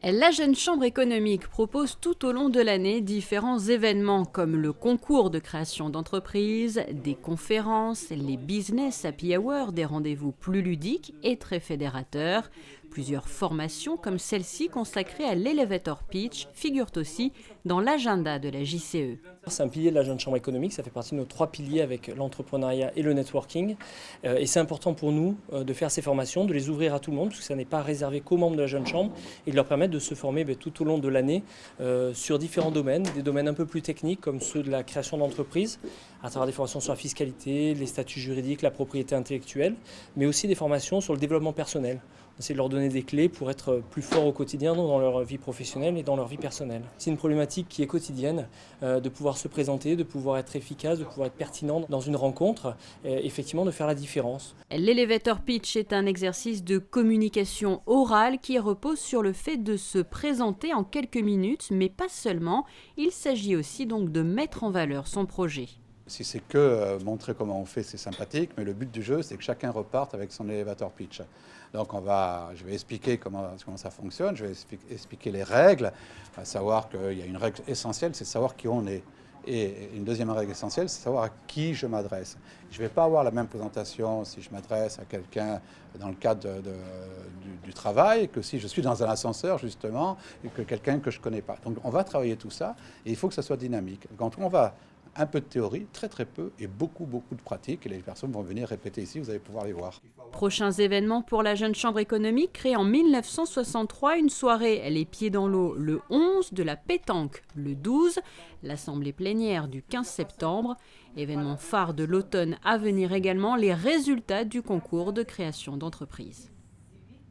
La Jeune Chambre économique propose tout au long de l'année différents événements comme le concours de création d'entreprises, des conférences, les Business Happy Hour, des rendez-vous plus ludiques et très fédérateurs. Plusieurs formations comme celle-ci consacrée à l'Elevator Pitch figurent aussi dans l'agenda de la JCE. C'est un pilier de la Jeune Chambre économique, ça fait partie de nos 3 piliers avec l'entrepreneuriat et le networking. Et c'est important pour nous de faire ces formations, de les ouvrir à tout le monde, parce que ça n'est pas réservé qu'aux membres de la Jeune Chambre, et de leur permettre de se former tout au long de l'année sur différents domaines, des domaines un peu plus techniques comme ceux de la création d'entreprises, à travers des formations sur la fiscalité, les statuts juridiques, la propriété intellectuelle, mais aussi des formations sur le développement personnel. On essaie de leur donner des clés pour être plus forts au quotidien dans leur vie professionnelle et dans leur vie personnelle. C'est une problématique qui est quotidienne, de pouvoir se présenter, de pouvoir être efficace, de pouvoir être pertinent dans une rencontre, et effectivement de faire la différence. L'Elevator Pitch est un exercice de communication orale qui repose sur le fait de se présenter en quelques minutes, mais pas seulement. Il s'agit aussi donc de mettre en valeur son projet. Si c'est que montrer comment on fait, c'est sympathique, mais le but du jeu, c'est que chacun reparte avec son elevator pitch. Donc je vais expliquer comment ça fonctionne, je vais expliquer les règles, à savoir qu'il y a une règle essentielle, c'est de savoir qui on est. Et une deuxième règle essentielle, c'est de savoir à qui je m'adresse. Je ne vais pas avoir la même présentation si je m'adresse à quelqu'un dans le cadre du travail que si je suis dans un ascenseur, justement, et que quelqu'un que je ne connais pas. Donc on va travailler tout ça, et il faut que ça soit dynamique. Quand on va un peu de théorie, très peu, et beaucoup de pratique. Et les personnes vont venir répéter ici, vous allez pouvoir les voir. Prochains événements pour la Jeune Chambre économique, créée en 1963, une soirée les pieds dans l'eau le 11, de la pétanque le 12, l'assemblée plénière du 15 septembre. Événement phare de l'automne à venir également, les résultats du concours de création d'entreprise.